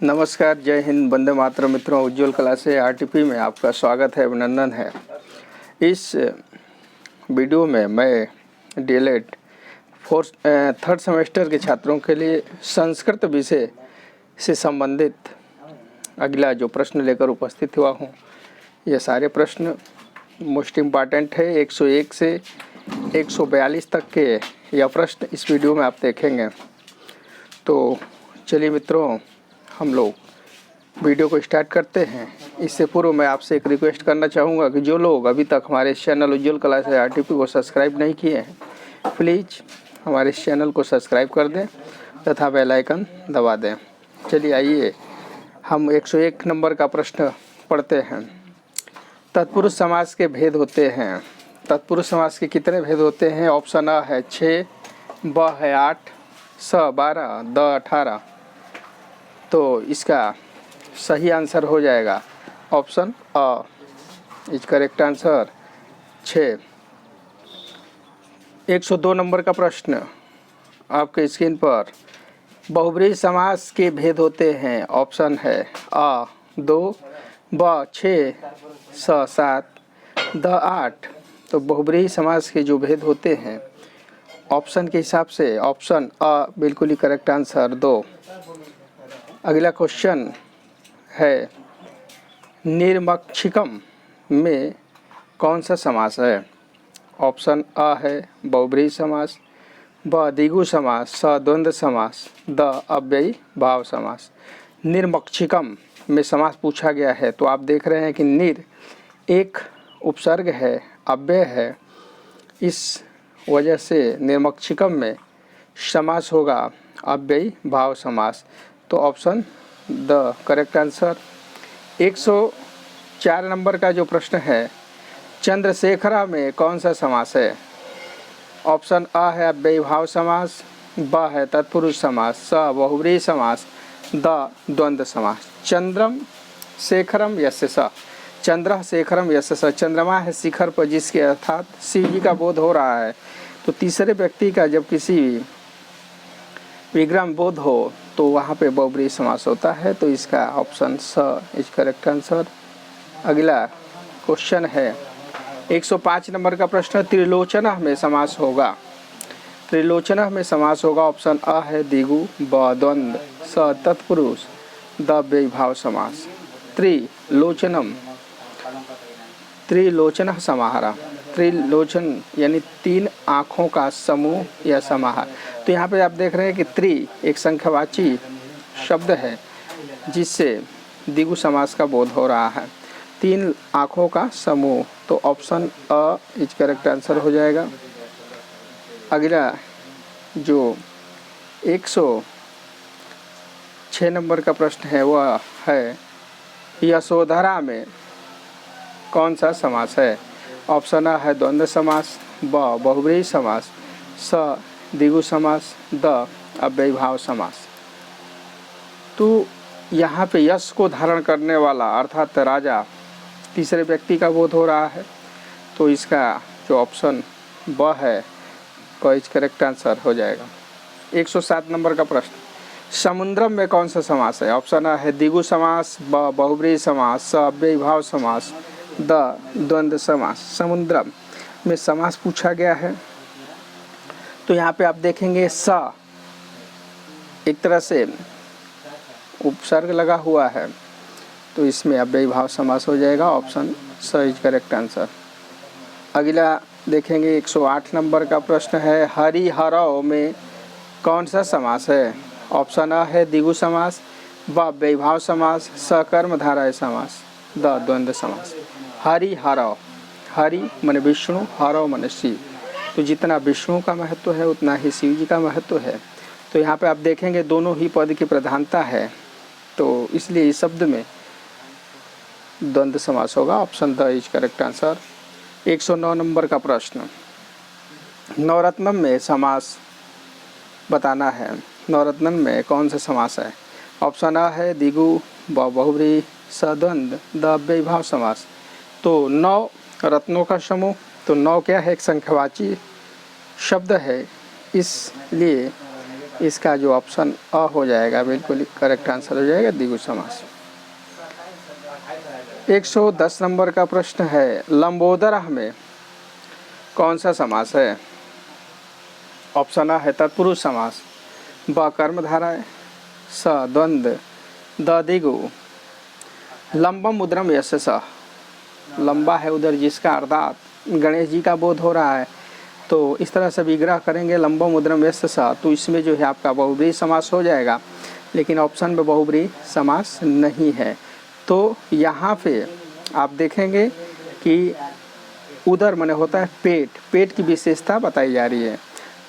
नमस्कार, जय हिंद, वंदे मातरम। मित्रों, उज्ज्वल कला से आरटीपी में आपका स्वागत है, अभिनंदन है। इस वीडियो में मैं डीएलएड थर्ड सेमेस्टर के छात्रों के लिए संस्कृत विषय से संबंधित अगला जो प्रश्न लेकर उपस्थित हुआ हूँ, ये सारे प्रश्न मोस्ट इम्पॉर्टेंट है। 101 से 142 तक के यह प्रश्न इस वीडियो में आप देखेंगे। तो चलिए मित्रों, हम लोग वीडियो को स्टार्ट करते हैं। इससे पूर्व मैं आपसे एक रिक्वेस्ट करना चाहूँगा कि जो लोग अभी तक हमारे इस चैनल उज्ज्वल कला से आरटीपी को सब्सक्राइब नहीं किए हैं, प्लीज़ हमारे इस चैनल को सब्सक्राइब कर दें तथा बेल आइकन दबा दें। चलिए आइए हम 101 नंबर का प्रश्न पढ़ते हैं। तत्पुरुष समास के भेद होते हैं। तत्पुरुष समास के कितने भेद होते हैं? ऑप्शन अ है 6, ब है 8, स 12, द 18। तो इसका सही आंसर हो जाएगा option A. Is correct answer 6। 102 number का प्रश्न आपके स्क्रीन पर। बहुब्रीहि समास के भेद होते हैं। ऑप्शन है अ 2, ब 6, स 7, द 8। तो बहुब्रीहि समास के जो भेद होते हैं ऑप्शन के हिसाब से ऑप्शन अ बिल्कुल ही करेक्ट आंसर 2। अगला क्वेश्चन है, निर्मक्षिकम में कौन सा समास है? ऑप्शन अ है बहुब्रीहि समास, ब द्विगु समास, स द्वंद्व समास, द अव्ययी भाव समास। निर्मक्षिकम में समास पूछा गया है, तो आप देख रहे हैं कि निर एक उपसर्ग है, अव्यय है, इस वजह से निर्मक्षिकम में समास होगा अव्ययी भाव समास। तो option the correct answer. 104 number का जो प्रश्न है, चंद्रशेखरा में कौन सा समास है? ऑप्शन अ है अव्ययी भाव समास, ब है तत्पुरुष समास, स बहुब्रीहि समास, द द्वंद्व समास। चंद्रम शेखरम यस्य स, चंद्र शेखरम यस्य स। चंद्रमा है शिखर पर जिसके अर्थात शिव जी का बोध हो रहा है। तो तीसरे व्यक्ति का जब किसी विग्रह बोध हो तो वहाँ पे बहुब्रीहि समास होता है। तो इसका ऑप्शन स इज करेक्ट आंसर। अगला क्वेश्चन है 105 नंबर का प्रश्न, त्रिलोचन में समास होगा। त्रिलोचन में समास होगा। ऑप्शन अ है द्विगु, ब द्वंद्व, स तत्पुरुष, द अव्ययी भाव समास। त्रिलोचनम, त्रिलोचन समाहार। त्रिलोचन यानी तीन आँखों का समूह या समाहार। तो यहाँ पे आप देख रहे हैं कि त्रि एक संख्यावाची शब्द है जिससे द्विगु समास का बोध हो रहा है। तीन आँखों का समूह, तो option A is correct answer हो जाएगा। अगला जो 106 नंबर का प्रश्न है वह है, यशोधरा में कौन सा समास है? ऑप्शन अ है द्वंद्व समास, ब बहुब्रीहि समास, स द्विगु समास, द अव्ययी भाव समास। तो यहाँ पे यश को धारण करने वाला अर्थात राजा तीसरे व्यक्ति का बोध हो रहा है। तो इसका जो ऑप्शन ब है वो इज करेक्ट आंसर हो जाएगा। 107 नंबर का प्रश्न, समुद्रम में कौन सा समास है? ऑप्शन अ है द्विगु समास, ब बहुब्रीहि समास, स अव्ययी भाव समास, द द्वंद्व समास। समुद्रम में समास पूछा गया है। तो यहाँ पे आप देखेंगे स एक तरह से उपसर्ग लगा हुआ है, तो इसमें अव्ययी भाव समास हो जाएगा। ऑप्शन स इज करेक्ट आंसर। अगला देखेंगे 108 नंबर का प्रश्न है, हरिहरौ में कौन सा समास है? ऑप्शन अ है द्विगु समास, ब अव्ययी भाव समास, स कर्मधारय समास, द द्वंद्व समास। हरिहरौ, हरि माने विष्णु, हरौ माने शिव। तो जितना विष्णु का महत्व है उतना ही शिव जी का महत्व है। तो यहाँ पे आप देखेंगे दोनों ही पद की प्रधानता है, तो इसलिए इस शब्द में द्वंद्व समास होगा। Option the is correct answer. 109 number का प्रश्न, नवरत्नम में समास बताना है। नवरत्नम में कौन सा समास है? ऑप्शन अ है द्विगु, ब बहुब्रीहि, स द्वंद्व, द अव्ययी भाव समास। तो 9 रत्नों का समूह, तो 9 क्या है? एक संख्यावाची शब्द है, इसलिए इसका जो ऑप्शन अ हो जाएगा बिल्कुल करेक्ट आंसर हो जाएगा द्विगु समास। 110 नंबर का प्रश्न है, लंबोदर में कौन सा समास है? ऑप्शन अ है तत्पुरुष समास, ब कर्मधारय, स द्वंद्व, द दिगु। लंबम उदरम यस्य स, लंबा है उधर जिसका, अर्थात गणेश जी का बोध हो रहा है, तो इस तरह से विग्रह करेंगे लंबम उदरम यस्य स, तो इसमें जो है आपका बहुब्रीहि समास हो जाएगा। लेकिन ऑप्शन में बहुब्रीहि समास नहीं है, तो यहाँ पे आप देखेंगे कि उदर माने होता है पेट, पेट की विशेषता बताई जा रही है।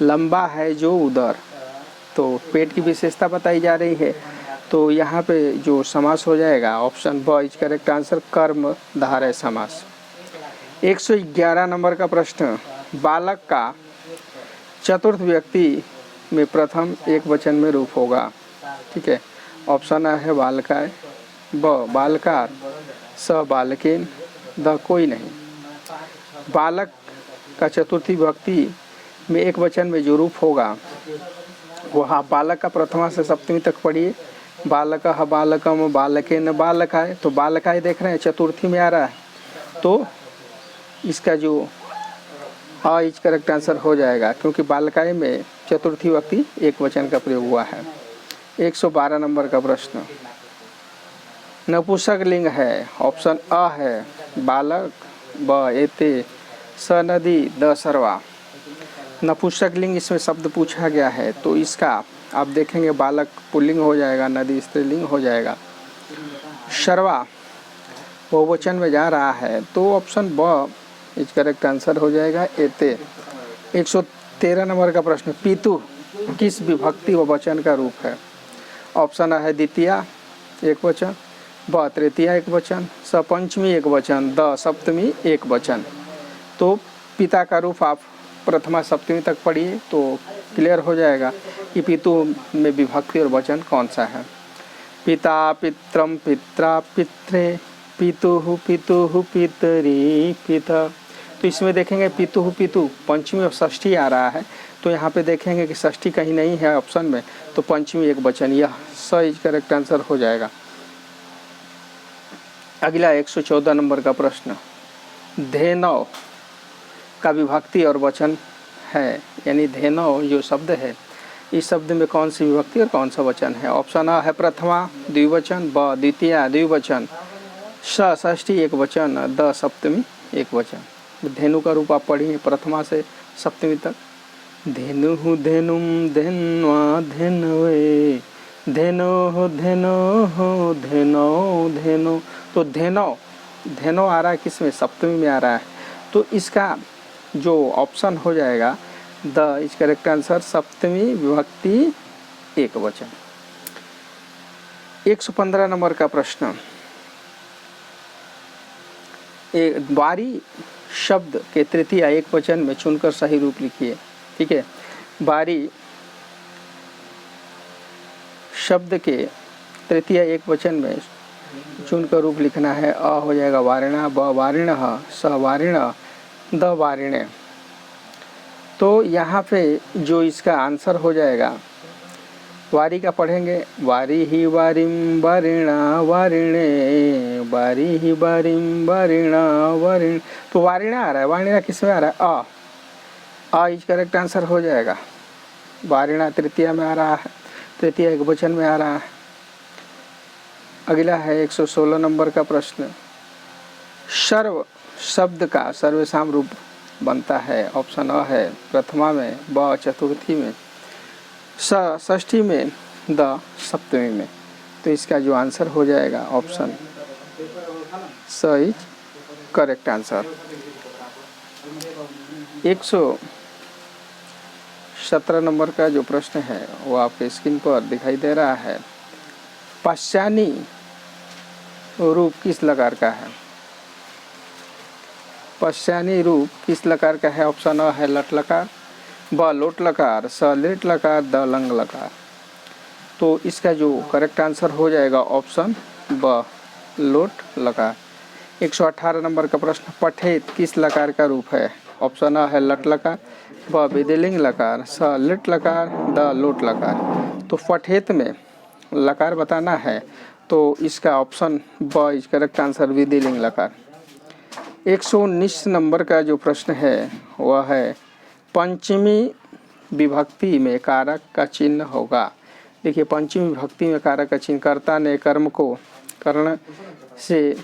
लंबा है जो उदर, तो पेट की विशेषता बताई जा रही है, तो यहाँ पे जो समास हो जाएगा ऑप्शन ब इज करेक्ट आंसर, कर्म धारय समास। 111 नंबर का प्रश्न, बालक का चतुर्थ व्यक्ति में प्रथम एक वचन में रूप होगा। ठीक है, ऑप्शन आ है बालकाय, ब बालकार, स बालकेन, द कोई नहीं। बालक का चतुर्थी विभक्ति में एक वचन में जो रूप होगा वह बालक का प्रथमा से सप्तमी तक पढ़िए। बालक बालकम बालकेन बालकाय, तो बालकाय देख रहे हैं चतुर्थी में आ रहा है, तो इसका जो अ इज करेक्ट आंसर हो जाएगा, क्योंकि बालकाय में चतुर्थी विभक्ति एक वचन का प्रयोग हुआ है। 112 नंबर का प्रश्न, नपुंसक लिंग है, ऑप्शन अ है बालक, ब एते, स नदी, द सर्वा। नपुंसक लिंग इसमें शब्द पूछा गया है, तो इसका आप देखेंगे बालक पुल्लिंग हो जाएगा, नदी स्त्रीलिंग हो जाएगा, सर्वा बहुवचन में जा रहा है, तो ऑप्शन ब इज करेक्ट आंसर हो जाएगा एते। 113 नंबर का प्रश्न, पितु किस विभक्ति व वचन का रूप है? ऑप्शन अ है द्वितीया एक वचन, ब तृतीया एक वचन, स पंचमी एक वचन, द सप्तमी एक वचन। तो पिता का रूप आप प्रथमा सप्तमी तक पढ़िए तो क्लियर हो जाएगा कि पितु में विभक्ति और वचन कौन सा है। पिता पित्रम पित्रा पित्रे, पितुः पितुः पितरी पिता, तो इसमें देखेंगे पितुः पितु पंचमी और षष्ठी आ रहा है, तो यहाँ पे देखेंगे कि षष्ठी कहीं नहीं है ऑप्शन में, तो पंचमी एक वचन, यह स इज करेक्ट आंसर हो जाएगा। अगला 114 नंबर का प्रश्न, धेनव का विभक्ति और वचन है, यानी धेनव जो शब्द है इस शब्द में कौन सी विभक्ति और कौन सा वचन है? ऑप्शन अ है प्रथमा द्विवचन, ब द्वितीया द्विवचन, स षष्ठी एक वचन, द सप्तमी एक वचन। धेनु का रूप आप पढ़िए प्रथमा से सप्तमी तक, धेनु धेनुम धेन्वा धेनवे, धेनो धेनो धेनो धेनो, तो धेनो आ रहा है किसमें? सप्तमी में आ रहा है, तो इसका जो ऑप्शन हो जाएगा द इज करेक्ट आंसर, सप्तमी विभक्ति एक वचन। 115 नंबर का प्रश्न, बारी शब्द के तृतीय एक वचन में चुनकर सही रूप लिखिए। ठीक है, बारी शब्द के तृतीय एक वचन में चुनकर रूप लिखना है। अ हो जाएगा वारिणा, ब वारिणः, स वारिण, द वारिणे। तो यहाँ पे जो इसका आंसर हो जाएगा, वारी का पढ़ेंगे, वारी ही वारिम वारिणा वारिणे, वारी ही वारिम वारिणा वारिण, तो वारिणा आ रहा है, वारिणा किस में आ रहा है? अ इज करेक्ट आंसर हो जाएगा। वारिणा तृतीया में आ रहा है, तृतीया एक वचन में आ रहा है। अगला है 116 नंबर का प्रश्न, सर्व शब्द का सर्वसाम रूप बनता है। ऑप्शन अ है प्रथमा में, ब चतुर्थी में, स षष्ठी में, द सप्तमी में। तो इसका जो आंसर हो जाएगा ऑप्शन स इज करेक्ट आंसर। 117 नंबर का जो प्रश्न है वो आपके स्क्रीन पर दिखाई दे रहा है। पश्चानी रूप किस लकार का है? पश्चानी रूप किस लकार का है? ऑप्शन अ है लट लकार, ब लोट लकार, स लिट लकार, द लंग लकार। तो इसका जो करेक्ट आंसर हो जाएगा ऑप्शन ब लोट लकार। 118 नंबर का प्रश्न, पठेत किस लकार का रूप है? ऑप्शन अ है लट लकार, ब विधिलिंग लकार, स लिट लकार, द लोट लकार। तो फठेत में लकार बताना है तो इसका ऑप्शन ब इज करेक्ट आंसर, विधिलिंग लकार। 119 नंबर का जो प्रश्न है वह है पंचमी विभक्ति में कारक का चिन्ह होगा। देखिए पंचमी विभक्ति में कारक का चिन्ह, कर्ता ने कर्म को कर्ण से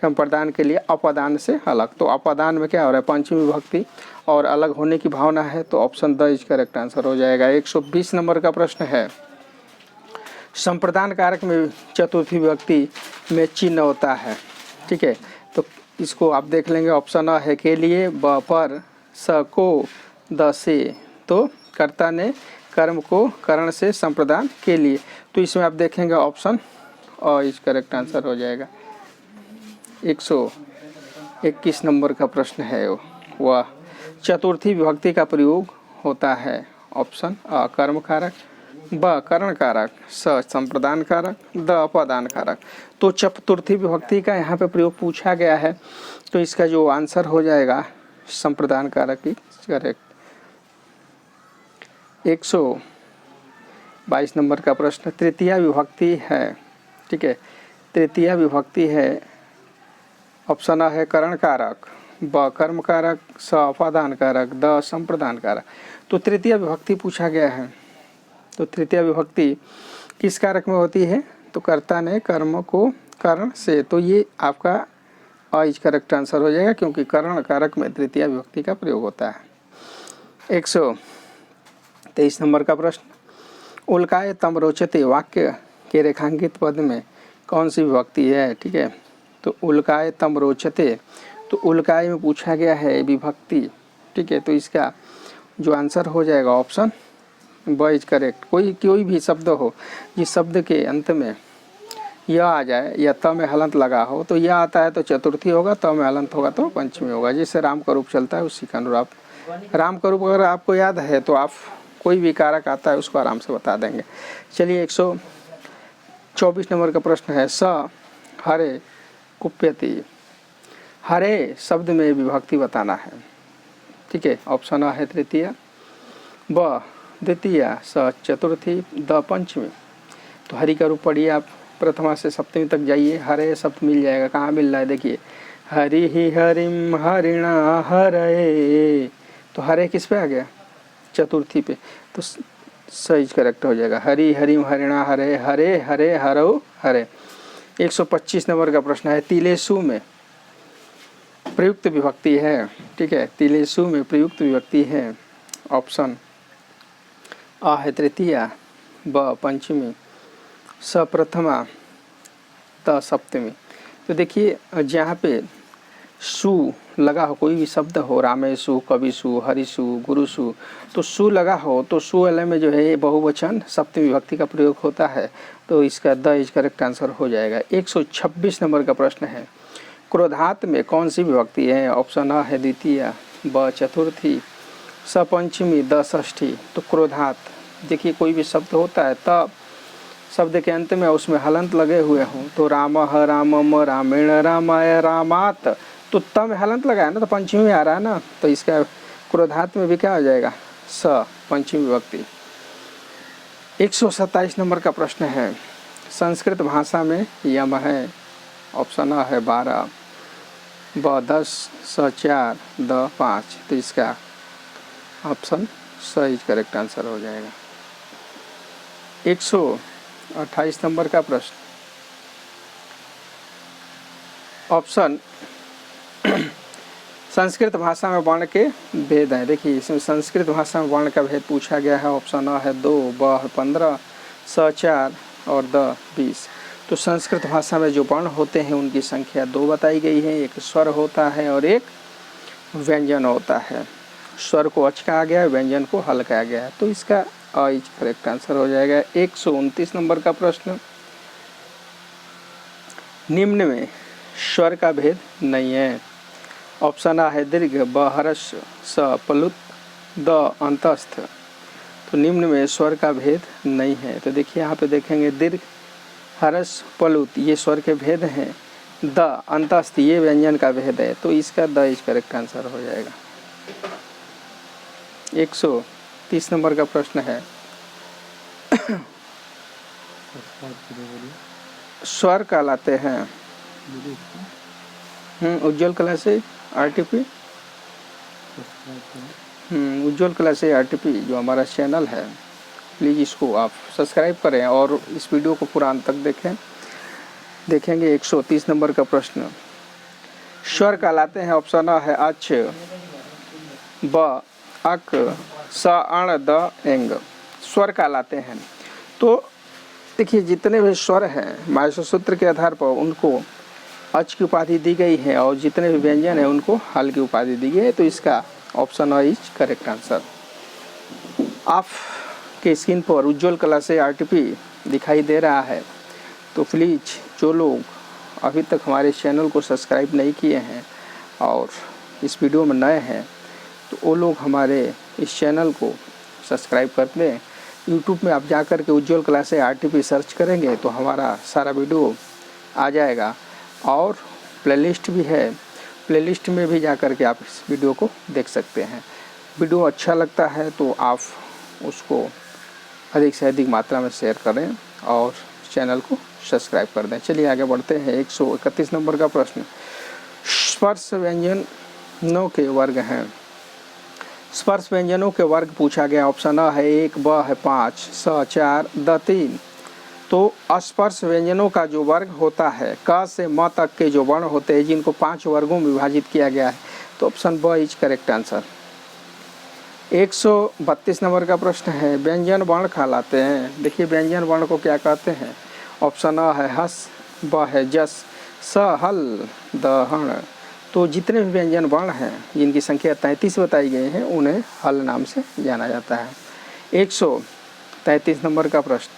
संप्रदान के लिए अपदान से अलग, तो अपदान में क्या हो रहा है, पंचमी विभक्ति और अलग होने की भावना है, तो option the is correct answer हो जाएगा। 120 नंबर का प्रश्न है संप्रदान कारक में चतुर्थी विभक्ति में चिन्ह होता है। ठीक है, तो इसको आप देख लेंगे। ऑप्शन अ है के लिए, ब पर, स को, द से। तो कर्ता ने कर्म को कर्ण से संप्रदान के लिए, तो इसमें आप देखेंगे option A is correct answer हो जाएगा। 121 नंबर का प्रश्न है वह चतुर्थी विभक्ति का प्रयोग होता है। ऑप्शन अ कर्म कारक, ब कर्ण कारक, स संप्रदान कारक, द अपदान कारक। तो चतुर्थी विभक्ति का यहाँ पे प्रयोग पूछा गया है, तो इसका जो आंसर हो जाएगा संप्रदान कारक ही करेक्ट। 122 नंबर का प्रश्न तृतीया विभक्ति है। ठीक है, तृतीया विभक्ति है। ऑप्शन अ है कर्ण कारक, ब कर्म कारक, स अपादान कारक, द संप्रदान कारक। तो तृतीय विभक्ति पूछा गया है, तो तृतीय विभक्ति किस कारक में होती है, तो कर्ता ने कर्म को कर्ण से, तो ये आपका अ इज करेक्ट आंसर हो जाएगा, क्योंकि कर्ण कारक में तृतीय विभक्ति का प्रयोग होता है। 123 नंबर का प्रश्न उल्काय तम रोचते वाक्य के रेखांकित पद में कौन सी विभक्ति है। ठीक है, तो उल्काय तम रोचते, तो उल्काय में पूछा गया है विभक्ति। ठीक है, तो इसका जो आंसर हो जाएगा ऑप्शन ब इज करेक्ट। कोई भी शब्द हो जिस शब्द के अंत में यह आ जाए या त में हलंत लगा हो, तो यह आता है तो चतुर्थी होगा, त में हलंत होगा तो पंचमी होगा। जिससे राम का रूप चलता है उसी का अनुरूप। राम का रूप अगर आपको याद है तो आप कोई भी कारक आता है उसको आराम से बता देंगे। चलिए 124 नंबर का प्रश्न है स हरे कुप्यति। हरे शब्द में विभक्ति बताना है। ठीक है, ऑप्शन अ है तृतीय, ब द्वितीय, स चतुर्थी, द पंचमी। तो हरि का रूप पढ़िए आप, प्रथमा से सप्तमी तक जाइए, हरे शब्द मिल जाएगा। कहाँ मिल रहा है देखिए, हरि ही हरिम हरिणा हरे, तो हरे किस पे आ गया, चतुर्थी पे, तो सही करेक्ट हो जाएगा। हरि हरिम हरिणा हरे, हरे हरे हरो हरे। 125 नंबर का प्रश्न है तिलेसु में प्रयुक्त विभक्ति है। ठीक है, तिलेसु में प्रयुक्त विभक्ति है। ऑप्शन अ है तृतीया, ब पंचमी, स प्रथमा, त सप्तमी। तो देखिए जहाँ पे सु लगा हो, कोई भी शब्द हो, रामेशु, कविसु, हरिसु, गुरुसु, तो सु लगा हो तो सु वाले में जो है बहुवचन सप्तमी विभक्ति का प्रयोग होता है, तो इसका द इज करेक्ट आंसर हो जाएगा। 126 नंबर का प्रश्न है क्रोधात में कौन सी विभक्ति है। ऑप्शन अ है द्वितीय, ब चतुर्थी, स पंचमी, द षष्ठी। तो क्रोधात देखिए कोई भी शब्द होता है तब शब्द के अंत में उसमें हलंत लगे हुए हों, तो रामः रामम रामेण रामाय रामात, तो त में हलंत लगा है ना, तो पंचमी में आ रहा है ना, तो इसका क्रोधात में भी क्या हो जाएगा, स पंचमी विभक्ति। 127 नंबर का प्रश्न है संस्कृत भाषा में यम है। ऑप्शन अ है 12, ब 10, स 4, द 5। तो इसका ऑप्शन सही करेक्ट आंसर हो जाएगा। 128 नंबर का प्रश्न ऑप्शन संस्कृत भाषा में वर्ण के भेद हैं। देखिए इसमें संस्कृत भाषा में वर्ण का भेद पूछा गया है। ऑप्शन अ है 2, ब है 15, स 4 और द 20। तो संस्कृत भाषा में जो वर्ण होते हैं उनकी संख्या 2 बताई गई है। एक स्वर होता है और एक व्यंजन होता है। स्वर को अच कहा गया है, व्यंजन को हल कहा गया है। तो इसका अ इज करेक्ट आंसर हो जाएगा। 129 नंबर का प्रश्न निम्न में स्वर का भेद नहीं है। ऑप्शन अ है दीर्घ, ब हर्ष, स प्लुत, द अंतस्थ। तो निम्न में स्वर का भेद नहीं है। तो देखिए यहाँ पे देखेंगे दीर्घ, हर्ष, प्लुत ये स्वर के भेद हैं, द अंतस्थ ये व्यंजन का भेद है। तो इसका द इज करेक्ट आंसर हो जाएगा। 130 नंबर का प्रश्न है, स्वर कहलाते हैं। उज्ज्वल कला से आरटीपी, उज्ज्वल कला से आरटीपी जो हमारा चैनल है, प्लीज़ इसको आप सब्सक्राइब करें और इस वीडियो को पूरा अंत तक देखेंगे। 130 नंबर का प्रश्न, स्वर कहलाते हैं। ऑप्शन अ है अच, ब अक, स अण, द एंग। स्वर कहलाते हैं। तो देखिए जितने भी स्वर हैं माहेश्वर सूत्र के आधार पर उनको अच की उपाधि दी गई है और जितने भी व्यंजन है उनको हल की उपाधि दी गई है। तो इसका option A is correct answer. आपके स्क्रीन पर उज्ज्वल कला से आरटीपी दिखाई दे रहा है, तो प्लीज़ जो लोग अभी तक हमारे चैनल को सब्सक्राइब नहीं किए हैं और इस वीडियो में नए हैं, तो वो लोग हमारे इस चैनल को सब्सक्राइब कर लें। यूट्यूब में आप जाकर के उज्ज्वल कला से आरटीपी सर्च करेंगे तो हमारा सारा वीडियो आ जाएगा और प्लेलिस्ट भी है, प्लेलिस्ट में भी जाकर के आप इस वीडियो को देख सकते हैं। वीडियो अच्छा लगता है तो आप उसको अधिक से अधिक मात्रा में शेयर करें और चैनल को सब्सक्राइब कर दें। चलिए आगे बढ़ते हैं। 131 नंबर का प्रश्न, स्पर्श व्यंजनों के वर्ग हैं। स्पर्श व्यंजनों के वर्ग पूछा गया। ऑप्शन अ है 1, ब है 5, स 4, द 3। तो स्पर्श व्यंजनों का जो वर्ग होता है, क से म तक के जो वर्ण होते हैं जिनको 5 वर्गों में विभाजित किया गया है, तो ऑप्शन ब इज करेक्ट आंसर। 132 नंबर का प्रश्न है, व्यंजन वर्ण कहलाते हैं। देखिए व्यंजन वर्ण को क्या कहते हैं। ऑप्शन अ है हस, ब है जस, स हल, द हण। तो जितने भी व्यंजन वर्ण हैं जिनकी संख्या 33 बताई गई है उन्हें हल नाम से जाना जाता है। 133 नंबर का प्रश्न,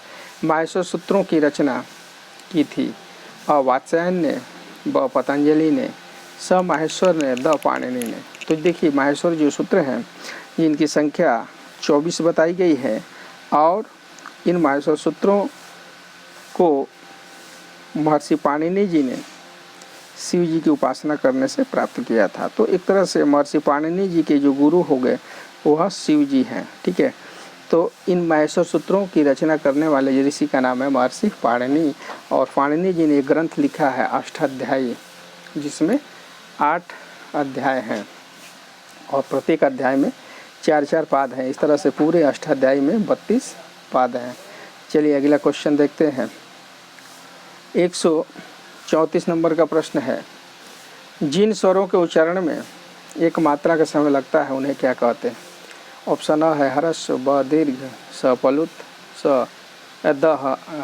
माहेश्वर सूत्रों की रचना की थी। अ वात्स्यायन ने, ब पतंजलि ने, स माहेश्वर ने, द पाणिनि ने। तो देखिए माहेश्वर जो सूत्र हैं जिनकी संख्या 24 बताई गई है और इन माहेश्वर सूत्रों को महर्षि पाणिनि जी ने शिव जी की उपासना करने से प्राप्त किया था। तो एक तरह से महर्षि पाणिनि जी के जो गुरु हो गए वह शिव जी हैं। ठीक है, तो इन माहेश्वर सूत्रों की रचना करने वाले ऋषि का नाम है महर्षि पाणिनि और पाणिनि जी ने एक ग्रंथ लिखा है अष्टाध्यायी, जिसमें 8 अध्याय हैं और प्रत्येक अध्याय में 4-4 पाद हैं। इस तरह से पूरे अष्टाध्यायी में 32 पाद हैं। चलिए अगला क्वेश्चन देखते हैं। 134 नंबर का प्रश्न है, जिन स्वरों के उच्चारण में एक मात्रा का समय लगता है उन्हें क्या कहते हैं। ऑप्शन अ है हरस, ब दीर्घ, स पलुत, स द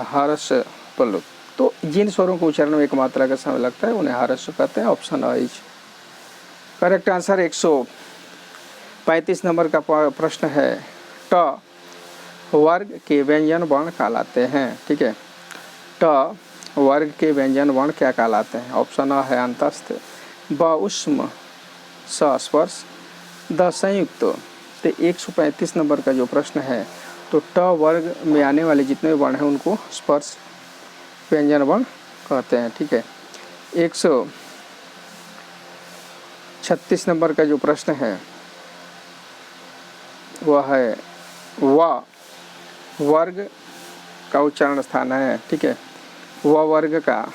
हरस पलुत। तो जिन स्वरों के उच्चारण में एक मात्रा का समय लगता है उन्हें हरस कहते हैं। Option A is correct answer. 135 number का प्रश्न है, ट वर्ग के व्यंजन वर्ण कहलाते हैं। ठीक है, ट वर्ग के व्यंजन वर्ण क्या कहलाते हैं। ऑप्शन अ है अंतस्थ, ब उष्म, स स्पर्श, द संयुक्त। तो 135 नंबर का जो प्रश्न है, तो ट वर्ग में आने वाले जितने वर्ण हैं उनको स्पर्श व्यंजन वर्ण कहते हैं। ठीक है, 136 नंबर का जो प्रश्न है वह है व वर्ग का उच्चारण स्थान है। ठीक है, व वर्ग का,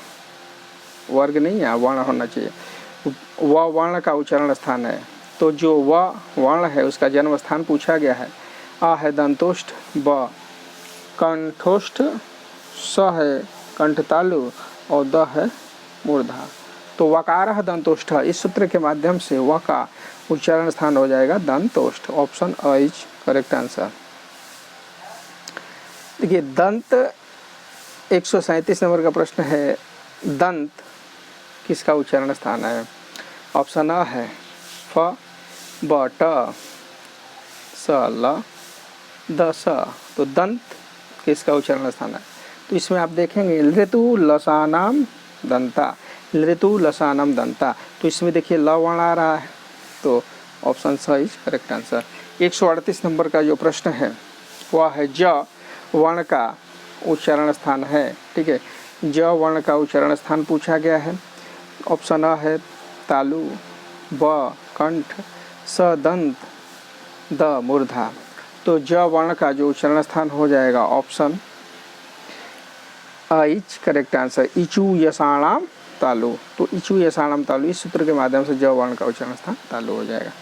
वर्ग नहीं है वर्ण होना चाहिए, व वर्ण का उच्चारण स्थान है। तो जो व वर्ण है उसका जन्म स्थान पूछा गया है। आ है दंतोष्ठ, ब कंठोष्ठ, स है कंठतालु और द है मूर्धा। तो वकारः दंतोष्ठ, इस सूत्र के माध्यम से व का उच्चारण स्थान हो जाएगा दंतोष्ठ। Option A is correct answer. देखिए दंत, 137 नंबर का प्रश्न है, दंत किसका उच्चारण स्थान है। ऑप्शन अ है फ, ब ट, स ल, द स। तो दंत किसका उच्चारण स्थान है। तो इसमें आप देखेंगे लृतु लसानाम दंता, लृतु लसानाम दंता। तो इसमें देखिए ल वर्ण आ रहा है, तो ऑप्शन स इज करेक्ट आंसर। 138 नंबर का जो प्रश्न है वह है ज वर्ण का उच्चारण स्थान है। ठीक है, ज वर्ण का उच्चारण स्थान पूछा गया है। ऑप्शन अ है तालु, ब कंठ, स दंत, द मूर्धा। तो ज वर्ण का जो उच्चारण स्थान हो जाएगा ऑप्शन इज करेक्ट आंसर। इचु यसाणाम तालु। तो इचु यसाणाम तालु इस सूत्र के माध्यम से ज वर्ण का उच्चारण स्थान तालु हो जाएगा।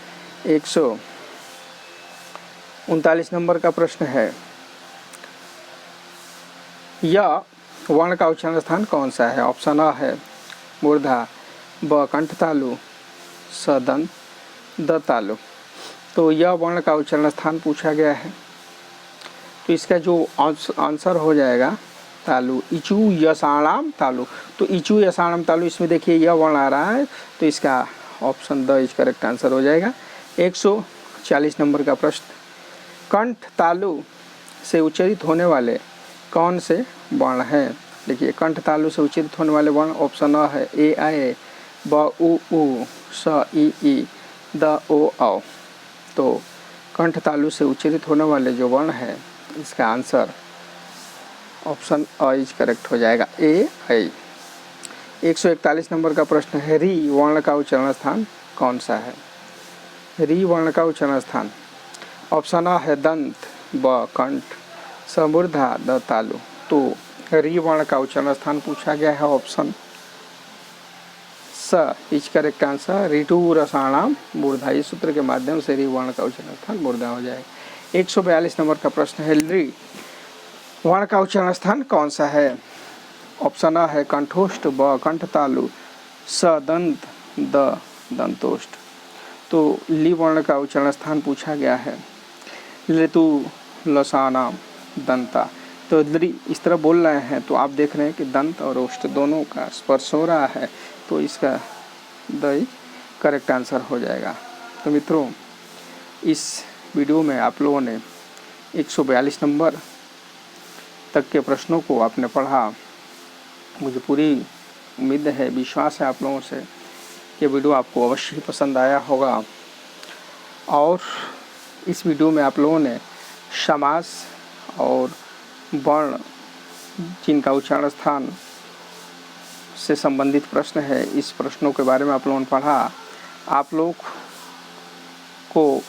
139 नंबर का प्रश्न है, यह वर्ण का उच्चारण स्थान कौन सा है? ऑप्शन अ है मूर्धा, ब कंठ तालु, स दंत, द तालु। तो यह वर्ण का उच्चारण स्थान पूछा गया है, तो इसका जो आंसर हो जाएगा तालु, इचु यसाणाम तालु। तो इचु यसाणाम तालु, इसमें देखिए यह वर्ण आ रहा है, तो इसका option the is correct answer हो जाएगा। 140 नंबर का प्रश्न, कंठ तालु से उच्चारित होने वाले कौन से वर्ण हैं? देखिए कंठ तालु से उच्चारित होने वाले वर्ण ऑप्शन अ है ए आए, ब उ ऊ, स ई, द ओ औ। तो कंठ तालु से उच्चारित होने वाले जो वर्ण है, इसका answer option A is correct हो जाएगा, ए आई। 141 नंबर का प्रश्न है, री वर्ण का उच्चारण स्थान कौन सा है? री वर्ण का उच्चारण स्थान ऑप्शन अ है दंत, ब कंठ, स मूर्धा, द तालु। तो री वर्ण का उच्चारण स्थान पूछा गया है, ऑप्शन स इज करेक्ट आंसर। ऋतु रसाणाम मूर्धा, इस सूत्र के माध्यम से री वर्ण का उच्चारण स्थान मूर्धा हो जाएगा। 142 नंबर का प्रश्न है, री वर्ण का उच्चारण स्थान कौन सा है? ऑप्शन अ है कंठोष्ठ, ब कंठ तालु, स दंत, द दंतोष्ठ। तो ली वर्ण का उच्चारण स्थान पूछा गया है, ऋतु लसानाम दंता। तो ली इस तरह बोल रहे हैं, तो आप देख रहे हैं कि दंत और ओष्ठ दोनों का स्पर्श हो रहा है, तो इसका द करेक्ट आंसर हो जाएगा। तो मित्रों, इस वीडियो में आप लोगों ने 142 नंबर तक के प्रश्नों को आपने पढ़ा। मुझे पूरी उम्मीद है, विश्वास है आप लोगों से कि वीडियो आपको अवश्य ही पसंद आया होगा। और इस वीडियो में आप लोगों ने समास और वर्ण जिनका उच्चारण स्थान से संबंधित प्रश्न है, इस प्रश्नों के बारे में आप लोगों ने पढ़ा। आप लोग को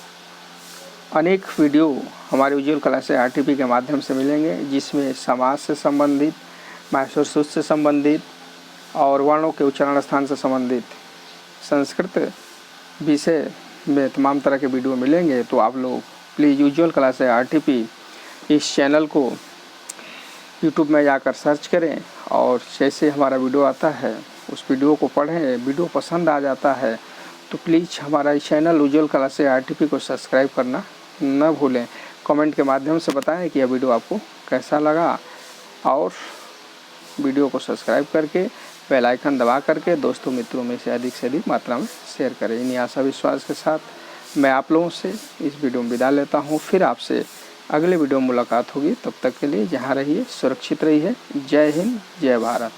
अनेक वीडियो हमारे उज्ज्वल क्लास RTP के माध्यम से मिलेंगे, जिसमें समास से संबंधित, माहेश्वर सूत्र से संबंधित और वर्णों के उच्चारण स्थान से संबंधित संस्कृत विषय में तमाम तरह के वीडियो मिलेंगे। तो आप लोग प्लीज़ उज्ज्वल क्लास RTP इस चैनल को यूट्यूब में जाकर सर्च करें, और जैसे हमारा वीडियो आता है उस वीडियो को पढ़ें। वीडियो पसंद आ जाता है तो प्लीज़ हमारा चैनल उज्ज्वल क्लास RTP को सब्सक्राइब करना न भूलें। कमेंट के माध्यम से बताएं कि यह वीडियो आपको कैसा लगा, और वीडियो को सब्सक्राइब करके बेल आइकन दबा करके दोस्तों मित्रों में से अधिक मात्रा में शेयर करें। इन्हीं आशा विश्वास के साथ मैं आप लोगों से इस वीडियो में विदा लेता हूँ। फिर आपसे अगले वीडियो में मुलाकात होगी। तब तक के लिए जहाँ रहिए सुरक्षित रहिए। जय हिंद, जय भारत।